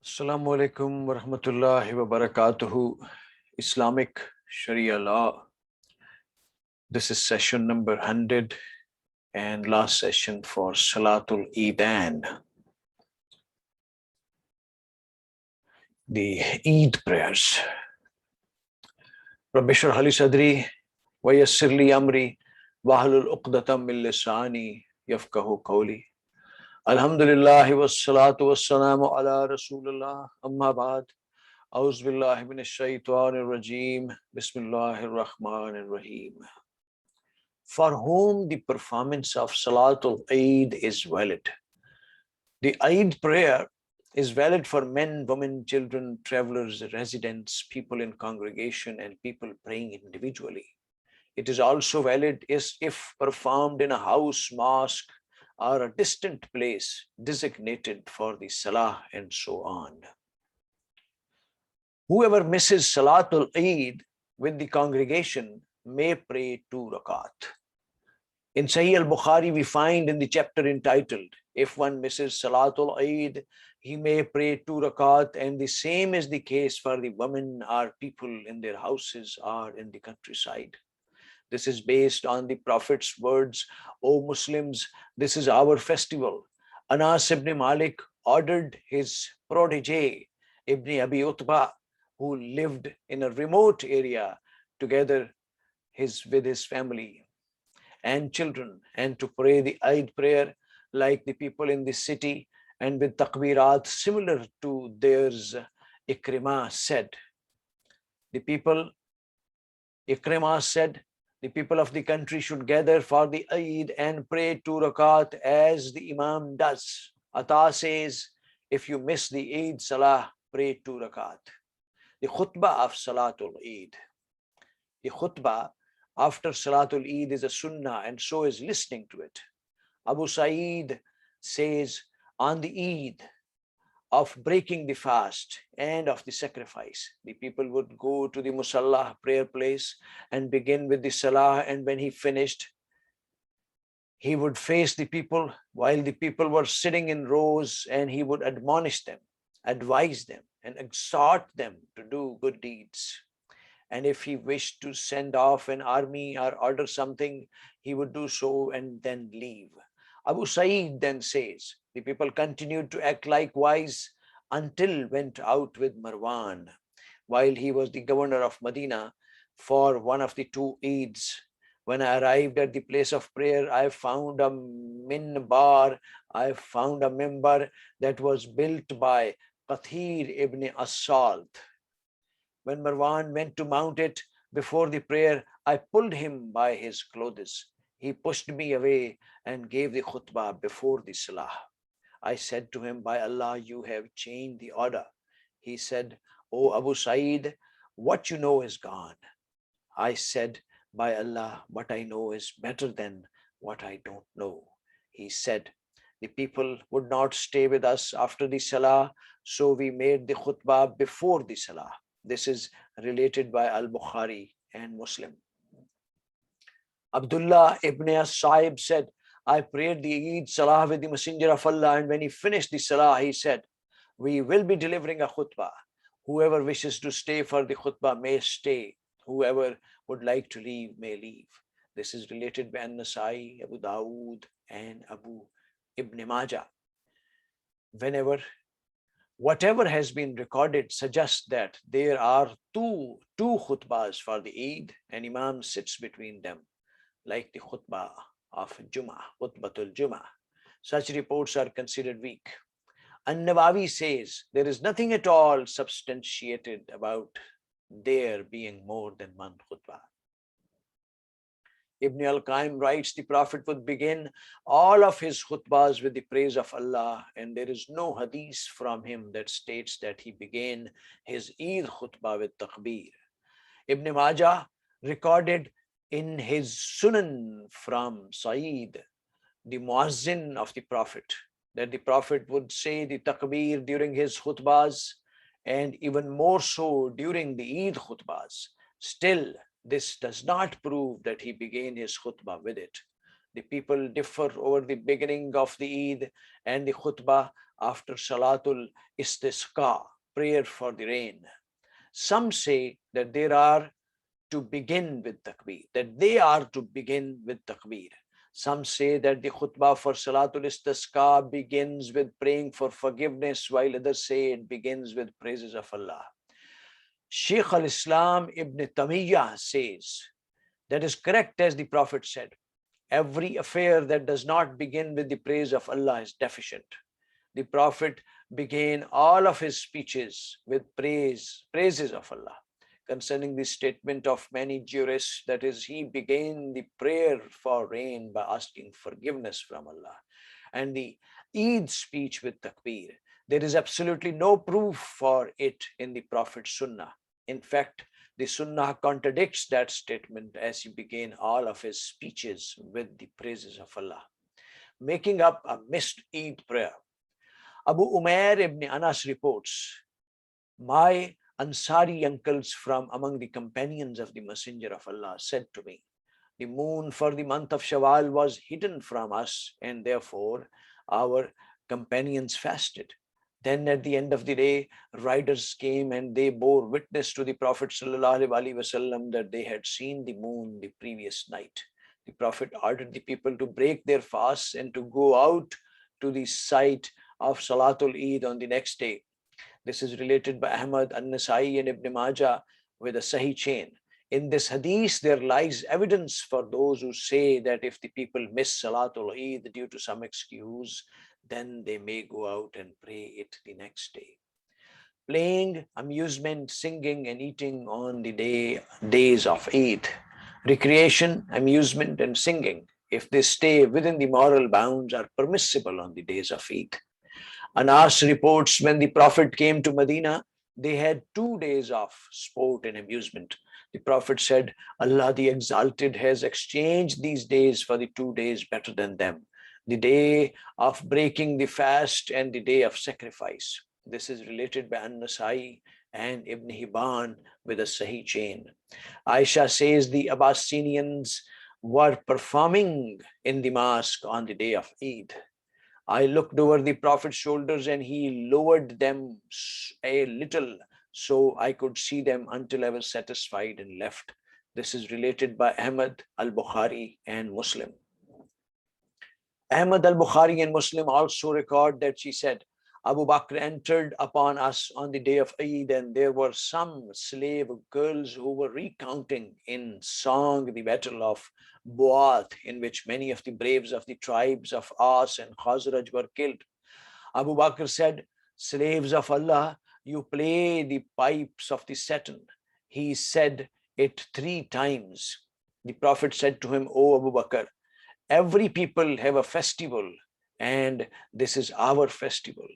Assalamu alaikum wa rahmatullahi wa barakatuhu. Islamic Sharia law. This is session number 100 and last session for Salatul Eidan. The Eid prayers. Rabbi shrah li sadri wa yassir li amri wahlul uqdatam min lisani yafqahu qawli. Alhamdulillahi wassalatu wassalamu ala rasulillah amma ba'd. A'udhu billahi minash shaitanir rajim. Bismillahir rahmanir rahim. For whom the performance of Salatul Eid is valid. The Eid prayer is valid for men, women, children, travelers, residents, people in congregation, and people praying individually. It is also valid if performed in a house, mosque, or a distant place designated for the Salah and so on. Whoever misses Salatul Eid with the congregation may pray 2 rakat. In Sahih al-Bukhari, we find in the chapter entitled, if one misses Salatul Eid, he may pray 2 rakat, and the same is the case for the women or people in their houses or in the countryside. This is based on the Prophet's words, O Muslims, this is our festival. Anas ibn Malik ordered his protege, Ibn Abi Utbah, who lived in a remote area together with his family and children, and to pray the Eid prayer like the people in the city and with takbirat similar to theirs. Ikrimah said, the people of the country should gather for the Eid and pray 2 rakat as the Imam does. Ata says, if you miss the Eid Salah, pray 2 rakat. The khutbah of Salatul Eid. The khutbah after Salatul Eid is a sunnah, and so is listening to it. Abu Sa'id says, on the Eid of breaking the fast and of the sacrifice, the people would go to the Musalla prayer place and begin with the Salah, and when he finished, he would face the people while the people were sitting in rows, and he would admonish them, advise them, and exhort them to do good deeds. And if he wished to send off an army or order something, he would do so and then leave. Abu Sa'id then says, the people continued to act likewise until went out with Marwan, while he was the governor of Medina, for one of the 2 Eids. When I arrived at the place of prayer, I found a minbar that was built by Qathir ibn As-Salt. When Marwan went to mount it before the prayer, I pulled him by his clothes. He pushed me away and gave the khutbah before the Salah. I said to him, by Allah, you have changed the order. He said, O Abu Sa'id, what you know is gone. I said, by Allah, what I know is better than what I don't know. He said, the people would not stay with us after the Salah, so we made the khutbah before the Salah. This is related by Al-Bukhari and Muslim. Abdullah ibn As-Sa'ib said, I prayed the Eid Salah with the Messenger of Allah, and when he finished the Salah, he said, we will be delivering a khutbah. Whoever wishes to stay for the khutbah may stay. Whoever would like to leave may leave. This is related by An-Nasai, Abu Dawood, and Abu Ibn Majah. Whatever has been recorded suggests that there are two khutbahs for the Eid, and Imam sits between them, like the khutbah of Jummah, khutbatul Jummah. Such reports are considered weak. An-Nawawi says there is nothing at all substantiated about there being more than one khutbah. Ibn al-Qaim writes, the Prophet would begin all of his khutbahs with the praise of Allah, and there is no hadith from him that states that he began his Eid khutbah with takbir. Ibn Majah recorded in his Sunan from Sa'id, the muazzin of the Prophet, that the Prophet would say the takbir during his khutbahs, and even more so during the Eid khutbahs. Still, this does not prove that he began his khutbah with it. The people differ over the beginning of the Eid and the khutbah after Salatul Istisqa, prayer for the rain. Some say that there are to begin with takbir, that they are to begin with takbir. Some say that the khutbah for Salatul Istisqa begins with praying for forgiveness, while others say it begins with praises of Allah. Shaykh al-Islam Ibn Taymiyyah says that is correct, as the Prophet said. Every affair that does not begin with the praise of Allah is deficient. The Prophet began all of his speeches with praises of Allah. Concerning the statement of many jurists, that is, he began the prayer for rain by asking forgiveness from Allah. And the Eid speech with takbir, there is absolutely no proof for it in the Prophet's Sunnah. In fact, the Sunnah contradicts that statement, as he began all of his speeches with the praises of Allah. Making up a missed Eid prayer. Abu Umair ibn Anas reports, my Ansari uncles from among the companions of the Messenger of Allah said to me, the moon for the month of Shawwal was hidden from us, and therefore our companions fasted. Then at the end of the day, riders came and they bore witness to the Prophet ﷺ that they had seen the moon the previous night. The Prophet ordered the people to break their fasts and to go out to the site of Salatul Eid on the next day. This is related by Ahmad, An-Nasai and Ibn Majah with a Sahih chain. In this hadith, there lies evidence for those who say that if the people miss Salatul Eid due to some excuse, then they may go out and pray it the next day. Playing, amusement, singing, and eating on the days of Eid. Recreation, amusement, and singing, if they stay within the moral bounds, are permissible on the days of Eid. Anas reports when the Prophet came to Medina, they had 2 days of sport and amusement. The Prophet said, Allah the Exalted has exchanged these days for the 2 days better than them, the day of breaking the fast and the day of sacrifice. This is related by An-Nasai and Ibn Hibban with a Sahih chain. Aisha says the Abbasinians were performing in the mosque on the day of Eid. I looked over the Prophet's shoulders and he lowered them a little so I could see them until I was satisfied and left. This is related by Ahmad al-Bukhari and Muslim. Ahmad al-Bukhari and Muslim also record that she said, Abu Bakr entered upon us on the day of Eid, and there were some slave girls who were recounting in song the battle of Bu'ath, in which many of the braves of the tribes of As and Khazraj were killed. Abu Bakr said, slaves of Allah, you play the pipes of the Saturn. He said it 3 times. The Prophet said to him, O Abu Bakr, every people have a festival, and this is our festival.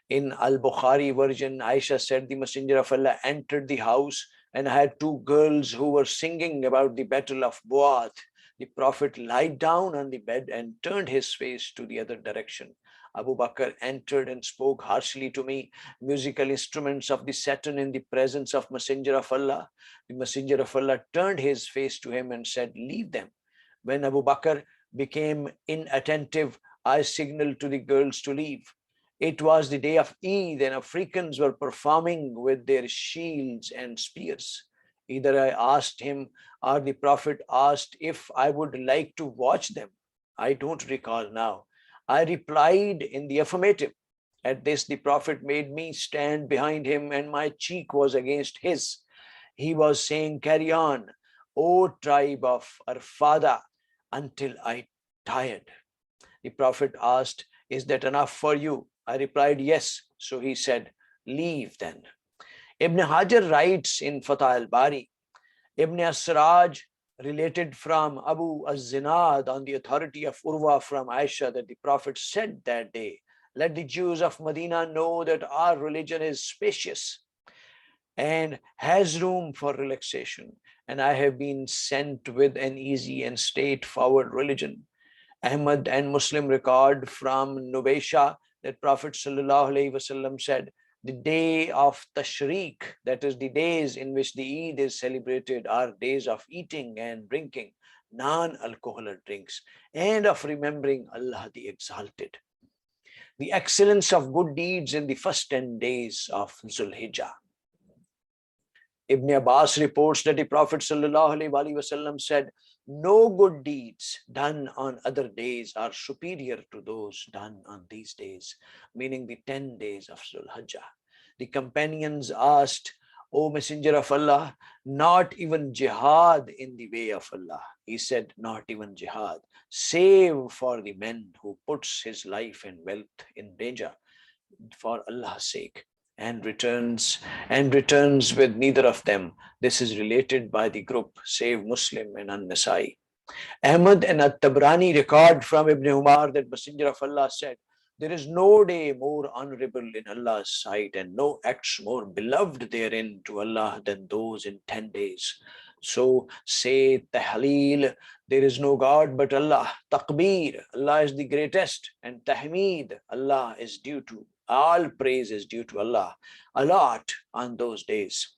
In Al-Bukhari version, Aisha said, the Messenger of Allah entered the house and had 2 girls who were singing about the battle of Bu'ath. The Prophet lied down on the bed and turned his face to the other direction. Abu Bakr entered and spoke harshly to me, musical instruments of the Saturn in the presence of Messenger of Allah. The Messenger of Allah turned his face to him and said, leave them. When Abu Bakr became inattentive, I signaled to the girls to leave. It was the day of Eid and Africans were performing with their shields and spears. Either I asked him or the Prophet asked if I would like to watch them. I don't recall now. I replied in the affirmative. At this, the Prophet made me stand behind him and my cheek was against his. He was saying, carry on, O tribe of Arfada, until I tired. The Prophet asked, is that enough for you? I replied, yes. So he said, leave then. Ibn Hajar writes in Fatah al-Bari, Ibn Asraj related from Abu Az-Zinad on the authority of Urwa from Aisha that the Prophet said that day, let the Jews of Medina know that our religion is spacious and has room for relaxation, and I have been sent with an easy and straightforward religion. Ahmad and Muslim record from Nubaysha that Prophet ﷺ said, the day of Tashriq, that is the days in which the Eid is celebrated, are days of eating and drinking. non-alcoholic drinks, and of remembering Allah the Exalted. The excellence of good deeds in the first 10 days of Zulhijjah. Ibn Abbas reports that the Prophet ﷺ said, no good deeds done on other days are superior to those done on these days, meaning the 10 days of Zulhijjah. The companions asked, O Messenger of Allah, not even jihad in the way of Allah. He said, not even jihad, save for the man who puts his life and wealth in danger for Allah's sake and returns with neither of them. This is related by the group save Muslim and An-Nasai. Ahmad and At-Tabrani record from Ibn Umar that Messenger of Allah said, there is no day more honorable in Allah's sight and no acts more beloved therein to Allah than those in 10 days. So say Tahleel, there is no God but Allah. Takbir, Allah is the greatest. And Tahmeed, Allah is due to, all praise is due to Allah a lot on those days.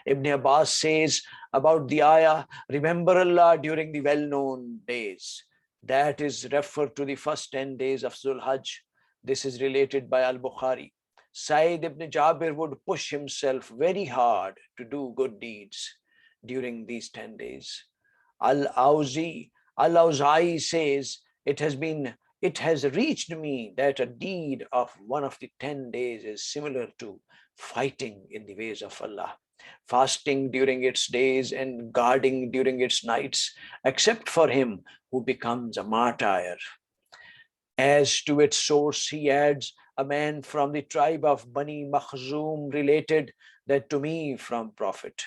Ibn Abbas says about the ayah, remember Allah during the well-known days. That is referred to the first 10 days of Zulhajj. This is related by Al-Bukhari. Sayyid ibn Jabir would push himself very hard to do good deeds during these 10 days. Al-Awza'i says, it has reached me that a deed of one of the 10 days is similar to fighting in the ways of Allah, fasting during its days and guarding during its nights, except for him who becomes a martyr. As to its source, he adds, a man from the tribe of Bani Makhzum related that to me from Prophet.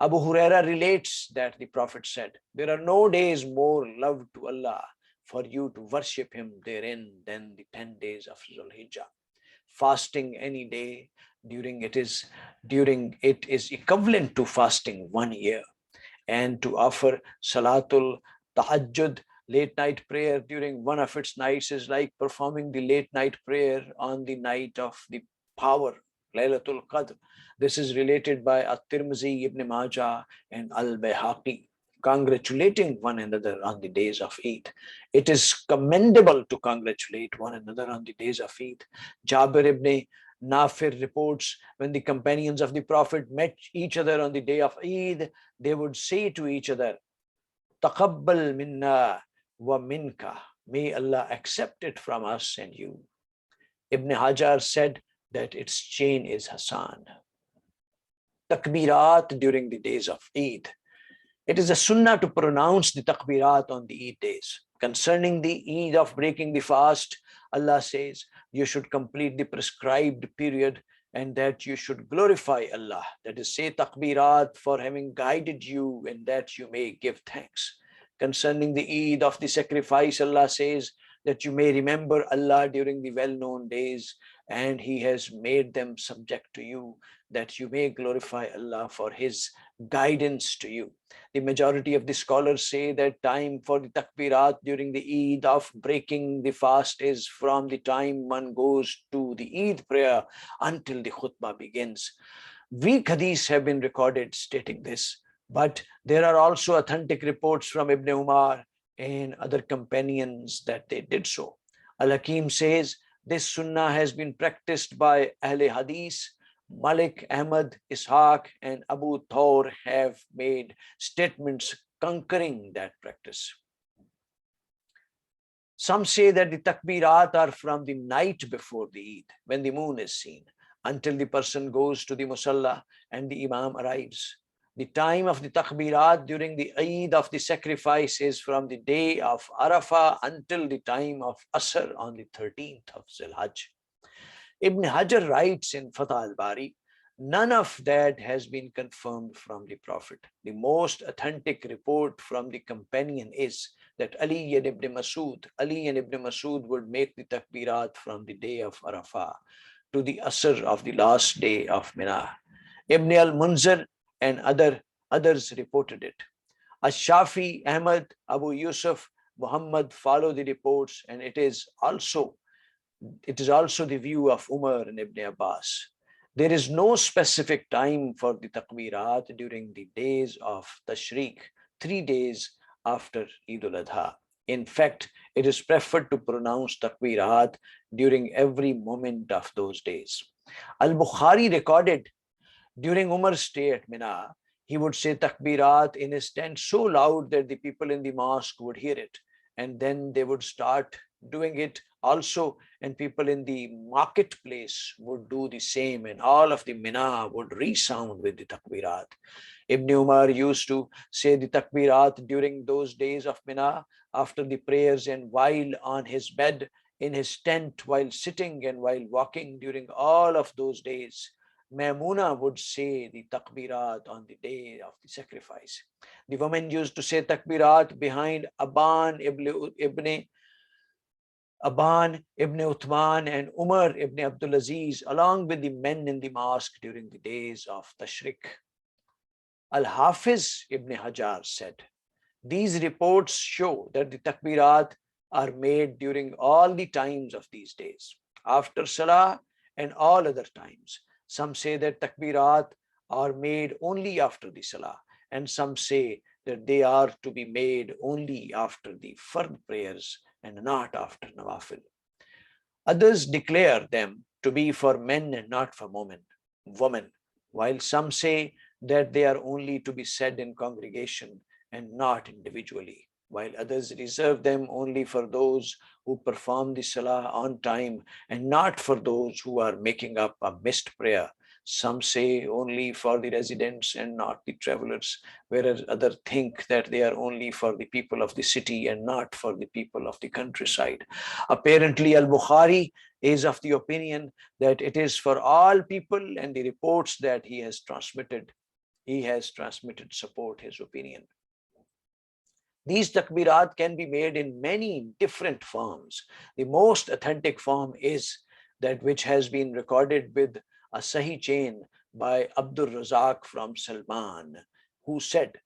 Abu Huraira relates that the Prophet said, there are no days more loved to Allah for you to worship him therein than the 10 days of Zulhijjah. Fasting any day during it is equivalent to fasting 1 year. And to offer Salatul Tahajjud, late night prayer during one of its nights is like performing the late night prayer on the night of the power, Laylatul Qadr. This is related by At-Tirmizi, Ibn Majah, and Al-Bayhaqi, congratulating one another on the days of Eid. It is commendable to congratulate one another on the days of Eid. Jabir ibn Nafir reports, when the companions of the Prophet met each other on the day of Eid, they would say to each other, Taqabbal minna wa minka. May Allah accept it from us and you. Ibn Hajar said that its chain is Hasan. Takbirat during the days of Eid. It is a sunnah to pronounce the takbirat on the Eid days. Concerning the Eid of breaking the fast, Allah says, you should complete the prescribed period and that you should glorify Allah. That is, say takbirat for having guided you and that you may give thanks. Concerning the Eid of the sacrifice, Allah says that you may remember Allah during the well-known days and He has made them subject to you, that you may glorify Allah for His guidance to you. The majority of the scholars say that time for the takbirat during the Eid of breaking the fast is from the time one goes to the Eid prayer until the khutbah begins. Weak hadiths have been recorded stating this, but there are also authentic reports from Ibn Umar and other companions that they did so. Al-Hakim says this sunnah has been practiced by Ahle Hadith. Malik, Ahmad, Ishaq, and Abu Thawr have made statements concurring that practice. Some say that the takbirat are from the night before the Eid, when the moon is seen, until the person goes to the musalla and the imam arrives. The time of the takbirat during the Eid of the sacrifice is from the day of Arafah until the time of Asr on the 13th of Zulhajj. Ibn Hajar writes in Fatah al-Bari, none of that has been confirmed from the Prophet. The most authentic report from the companion is that Ali and Ibn Masud would make the takbirat from the day of Arafah to the Asr of the last day of Mina. Ibn al-Munzir and others reported it. Ash-Shafi, Ahmad, Abu Yusuf, Muhammad follow the reports, and it is also the view of Umar and Ibn Abbas. There is no specific time for the takbirat during the days of Tashriq, 3 days after Eid al-Adha. In fact, it is preferred to pronounce takbirat during every moment of those days. Al-Bukhari recorded during Umar's stay at Mina, he would say takbirat in his tent so loud that the people in the mosque would hear it. And then they would start doing it also, and people in the marketplace would do the same, and all of the Mina would resound with the takbirat. Ibn Umar used to say the takbirat during those days of Mina after the prayers and while on his bed, in his tent, while sitting and while walking during all of those days. Maimuna would say the takbirat on the day of the sacrifice. The women used to say takbirat behind Aban ibn Uthman and Umar ibn Abdul Aziz, along with the men in the mosque during the days of Tashriq. Al-Hafiz ibn Hajar said, these reports show that the takbirat are made during all the times of these days, after Salah and all other times. Some say that takbirat are made only after the Salah, and some say that they are to be made only after the fard prayers and not after nawafil. Others declare them to be for men and not for women, while some say that they are only to be said in congregation and not individually, while others reserve them only for those who perform the salah on time and not for those who are making up a missed prayer. Some say only for the residents and not the travelers, whereas others think that they are only for the people of the city and not for the people of the countryside. Apparently, Al-Bukhari is of the opinion that it is for all people, and the reports that he has transmitted support his opinion. These takbirat can be made in many different forms. The most authentic form is that which has been recorded with a Sahih chain by Abdul Razak from Salman, who said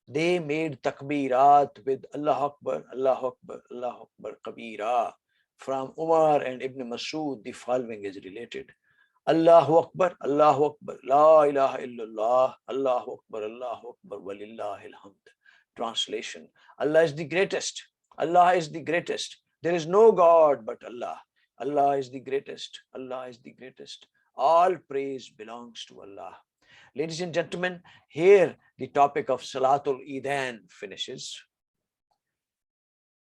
they made takbirat with Allah Akbar, Allah Akbar, Allah Akbar Kabira. From Umar and Ibn Masud, the following is related. Allahu Akbar, Allahu Akbar, La ilaha illallah, Allahu Akbar, Allahu Akbar, Walillahil hamd. Translation: Allah is the greatest. Allah is the greatest. There is no God but Allah. Allah is the greatest. Allah is the greatest. All praise belongs to Allah. Ladies and gentlemen, here the topic of Salatul Eidain finishes.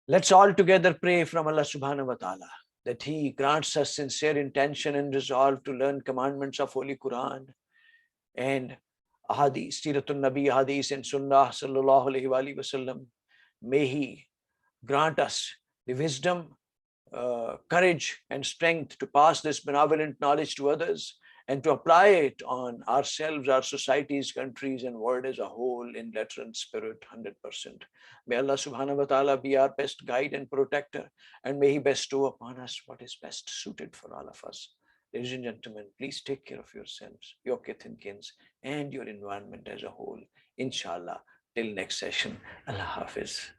Let's all together pray from Allah subhanahu wa ta'ala that He grants us sincere intention and resolve to learn commandments of Holy Quran and Ahadith, Siratul Nabi, Hadith and Sunnah sallallahu alayhi wa sallam. May He grant us the wisdom, courage and strength to pass this benevolent knowledge to others and to apply it on ourselves, our societies, countries and world as a whole in letter and spirit 100%. May Allah subhanahu wa ta'ala be our best guide and protector, and may He bestow upon us what is best suited for all of us. Ladies and gentlemen, please take care of yourselves, your kith and kins, and your environment as a whole. Inshallah, till next session. Allah Hafiz.